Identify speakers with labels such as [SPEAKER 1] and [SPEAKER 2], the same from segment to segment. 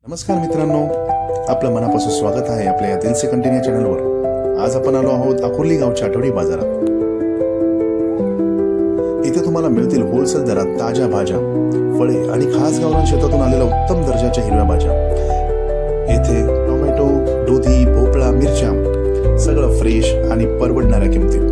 [SPEAKER 1] नमस्कार मित्रांनो, आपलं मनापासून स्वागत आहे आपल्या या दिल से कंटिन्यू चॅनलवर। आज आपण आलो आहोत अकोर्ली गावच्या आठवडी बाजारात। इथे तुम्हाला मिळतील होलसेल दरात ताज्या भाज्या, फळे आणि खास गावरान शेतातून आलेल्या उत्तम दर्जाच्या हिरव्या भाज्या। इथे टोमॅटो, दुधी, भोपळा, मिरच्या सगळं फ्रेश आणि परवडणाऱ्या किमतीत।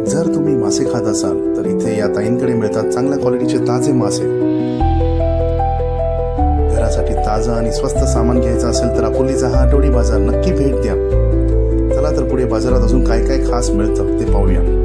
[SPEAKER 1] जर तुम्ही मासे खात असाल तर इथे या ताईंकडे मिळतात चांगल्या क्वालिटीचे ताजे मासे। घरासाठी ताजा आणि स्वस्त सामान घ्यायचं असेल तर अकोर्लीचा हा आठवडी बाजार नक्की भेट द्या। चला तर पुढे बाजारात अजून काय काय खास मिळतं ते पाहूया।